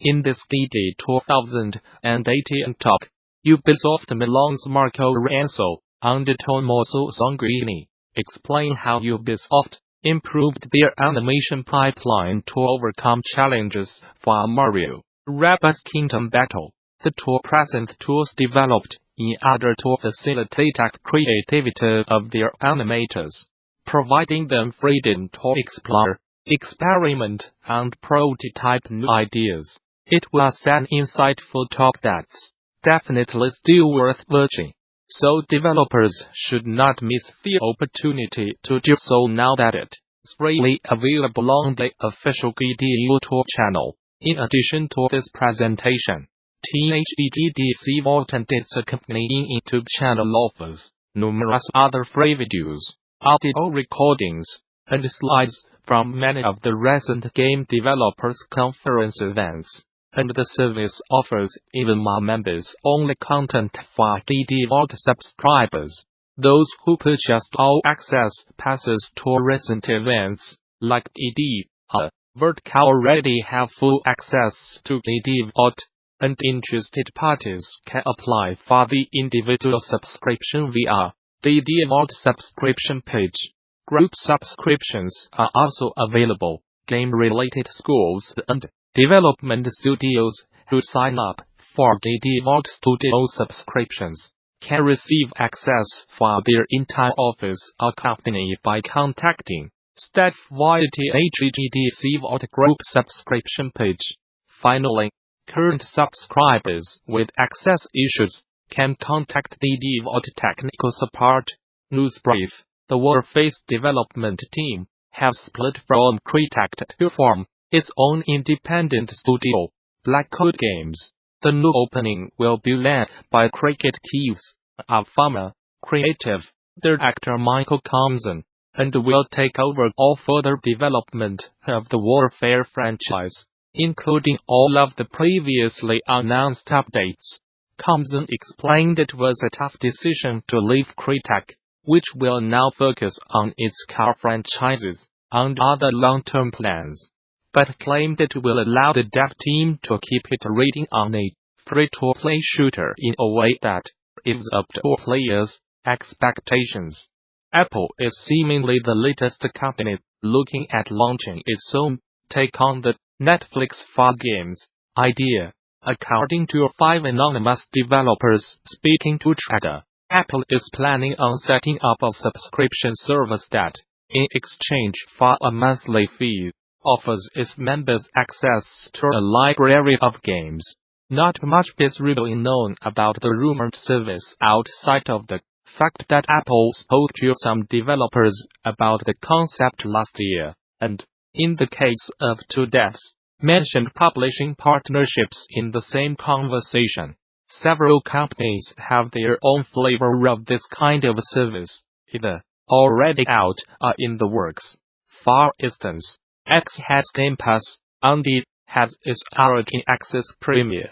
In this DD 2018 talk, Ubisoft Milan's Marco Renzo, undertone Mosso Songrini, explain how Ubisoft improved their animation pipeline to overcome challenges for Mario Rabbids Kingdom Battle. The two present tools developed in order to facilitate the creativity of their animators, providing them freedom to explore, experiment, and prototype new ideas. It was an insightful talk that's definitely still worth watching, so developers should not miss the opportunity to do so now that it's freely available on the official GD YouTube channel. In addition to this presentation, THEGDC Vault and its accompanying YouTube channel offers numerous other free videos, audio recordings, and slides from many of the recent game developers conference events. And the service offers even more members-only content for DD Vault subscribers. Those who purchased all-access passes to recent events, like DD Vault, already have full access to DD Vault, and interested parties can apply for the individual subscription via DD Vault subscription page. Group subscriptions are also available. Game-related schools and development studios who sign up for DD Vault Studio subscriptions can receive access for their entire office or company by contacting staff via THEGDC Vault Group subscription page. Finally, current subscribers with access issues can contact DD Vault technical support. Newsbrief: the Warface development team has split from Crytek to form its own independent studio, Blackcode Games. The new opening will be led by Cricket Keeves, a former creative director Michael Compson, and will take over all further development of the Warfare franchise, including all of the previously announced updates. Compson explained it was a tough decision to leave Crytek, which will now focus on its core franchises and other long-term plans, but claimed it will allow the dev team to keep iterating on a free-to-play shooter in a way that lives up to players' expectations. Apple is seemingly the latest company looking at launching its own take on the Netflix for games idea. According to 5 anonymous developers speaking to Tracker, Apple is planning on setting up a subscription service that, in exchange for a monthly fee, offers its members access to a library of games. Not much is really known about the rumored service outside of the fact that Apple spoke to some developers about the concept last year, and, in the case of two devs, mentioned publishing partnerships in the same conversation. Several companies have their own flavor of this kind of service, either already out or in the works. For instance, X has Game Pass, and it has its Origin Access Premier.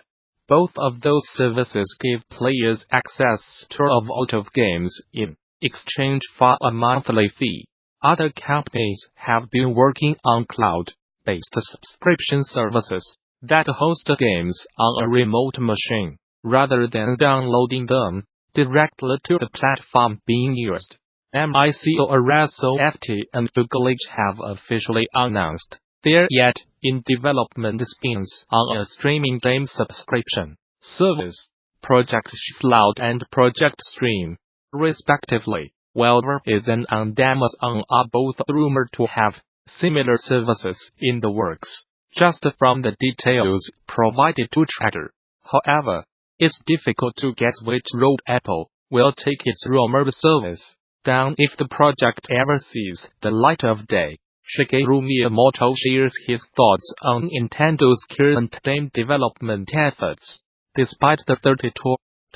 Both of those services give players access to a vault of games in exchange for a monthly fee. Other companies have been working on cloud-based subscription services that host games on a remote machine, rather than downloading them directly to the platform being used. Microsoft and Google have officially announced their yet-in-development spins on a streaming game subscription service, Project Cloud and Project Stream, respectively. While Verizon and Amazon are both rumored to have similar services in the works, just from the details provided to Tracker. However, it's difficult to guess which road Apple will take its rumored service down if the project ever sees the light of day. Shigeru Miyamoto shares his thoughts on Nintendo's current game development efforts. Despite the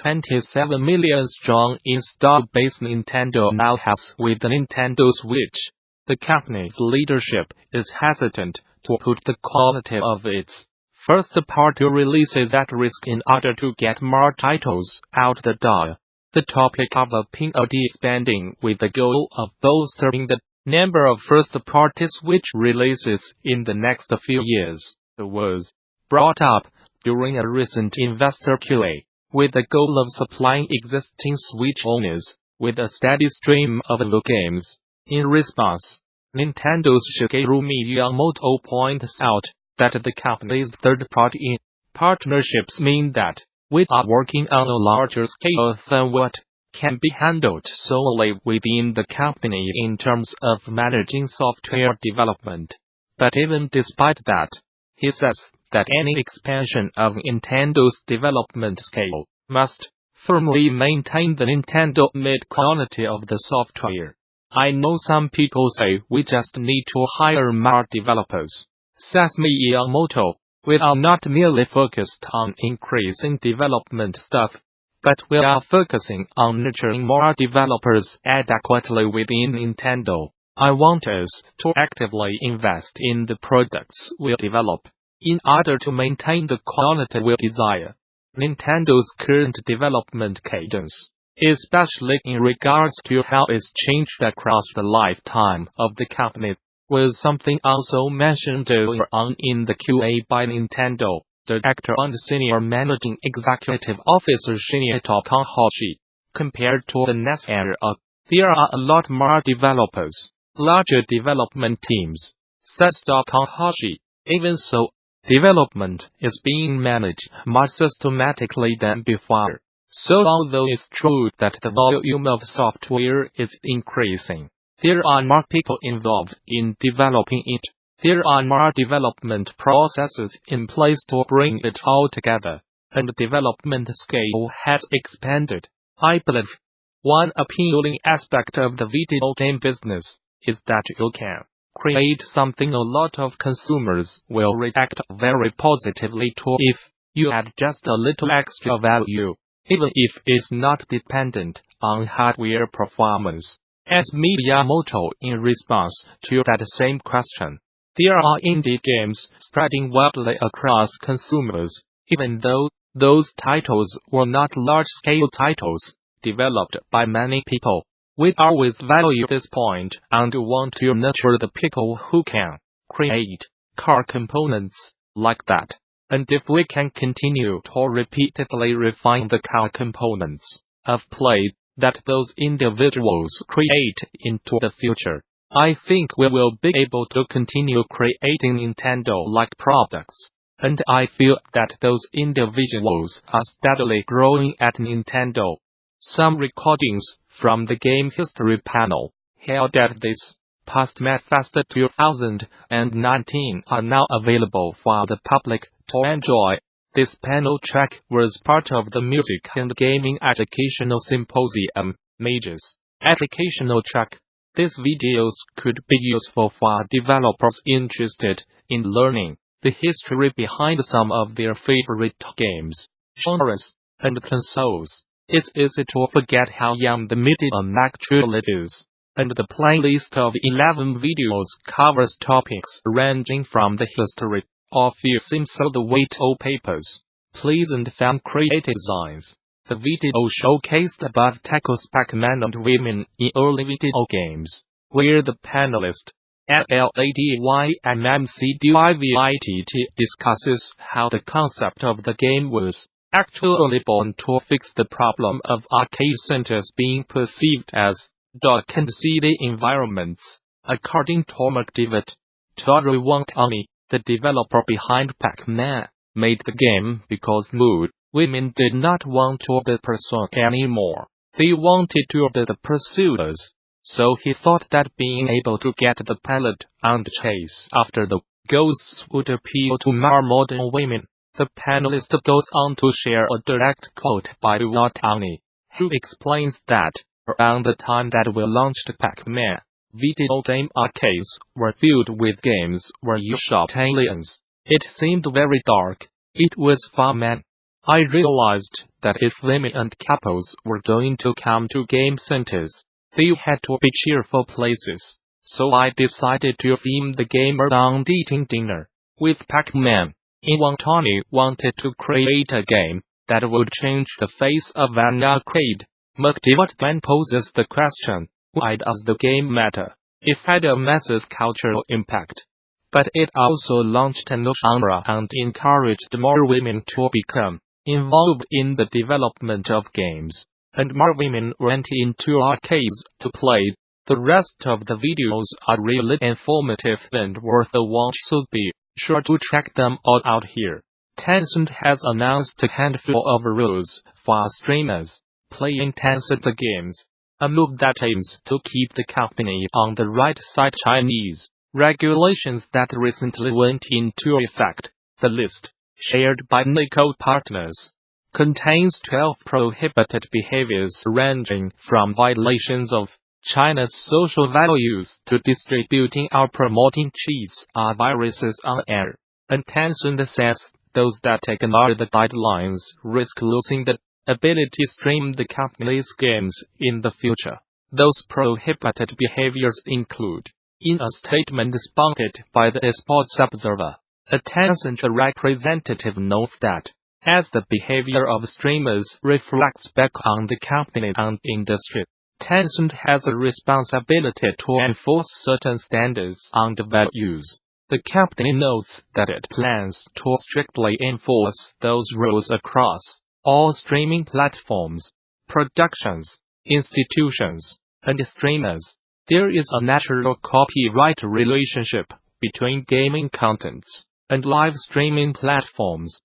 27 million strong install base Nintendo now has with the Nintendo Switch, the company's leadership is hesitant to put the quality of its first-party releases at risk in order to get more titles out the door. The topic of upping ad spending with the goal of bolstering the number of first-party Switch releases in the next few years was brought up during a recent investor Q&A, with the goal of supplying existing Switch owners with a steady stream of new games. In response, Nintendo's Shigeru Miyamoto points out that the company's third-party partnerships mean that we are working on a larger scale than what can be handled solely within the company in terms of managing software development. But even despite that, he says that any expansion of Nintendo's development scale must firmly maintain the Nintendo mid-quality of the software. I know some people say we just need to hire more developers, says Miyamoto. We are not merely focused on increasing development staff, but we are focusing on nurturing more developers adequately within Nintendo. I want us to actively invest in the products we develop, in order to maintain the quality we desire. Nintendo's current development cadence, especially in regards to how it's changed across the lifetime of the company, was something also mentioned earlier on in the Q&A by Nintendo director and senior managing executive officer Shinya Takahashi. Compared to the NES era, there are a lot more developers, larger development teams, says Takahashi. Even so, development is being managed more systematically than before. So although it's true that the volume of software is increasing, there are more people involved in developing it. There are more development processes in place to bring it all together, and the development scale has expanded. I believe one appealing aspect of the video game business is that you can create something a lot of consumers will react very positively to if you add just a little extra value, even if it's not dependent on hardware performance. As Miyamoto in response to that same question, there are indie games spreading widely across consumers, even though those titles were not large-scale titles developed by many people. We always value this point and want to nurture the people who can create core components like that. And if we can continue to repeatedly refine the core components of play that those individuals create into the future, I think we will be able to continue creating Nintendo-like products. And I feel that those individuals are steadily growing at Nintendo. Some recordings from the Game History panel held at this past MadFest 2019 are now available for the public to enjoy. This panel track was part of the Music and Gaming Educational Symposium, Majors Educational Track. These videos could be useful for developers interested in learning the history behind some of their favorite games, genres, and consoles. It's easy to forget how young the medium actually is, and the playlist of 11 videos covers topics ranging from the history of Sims all the way to papers, plays and fan creative designs. The video showcased above tackles Pac-Man and women in early video games, where the panelist, LLADYMMCDIVITT, discusses how the concept of the game was actually born to fix the problem of arcade centers being perceived as dark and seedy environments. According to McDavid, Toru Wantani, the developer behind Pac-Man, made the game because women did not want to be pursued anymore. They wanted to be the pursuers. So he thought that being able to get the pilot and chase after the ghosts would appeal to more modern women. The panelist goes on to share a direct quote by Watani, who explains that around the time that we launched Pac-Man, video game arcades were filled with games where you shot aliens. It seemed very dark. It was for men. I realized that if women and couples were going to come to game centers, they had to be cheerful places. So I decided to theme the game around eating dinner with Pac-Man. Iwantani wanted to create a game that would change the face of an arcade. McDavid then poses the question, why does the game matter? It had a massive cultural impact. but it also launched a new genre and encouraged more women to become involved in the development of games, and more women went into arcades to play. The rest of the videos are really informative and worth a watch, so be sure to check them all out here. Tencent has announced a handful of rules for streamers playing Tencent games, a move that aims to keep the company on the right side. Chinese regulations that recently went into effect. The list, shared by Nico Partners, contains 12 prohibited behaviors ranging from violations of China's social values to distributing or promoting cheats or viruses on air. And Tencent says those that ignore the guidelines risk losing the ability to stream the company's games in the future. Those prohibited behaviors include, in a statement spotted by the Esports Observer, a Tencent representative notes that, as the behavior of streamers reflects back on the company and industry, Tencent has a responsibility to enforce certain standards and values. The company notes that it plans to strictly enforce those rules across all streaming platforms, productions, institutions, and streamers. There is a natural copyright relationship between gaming contents and live streaming platforms.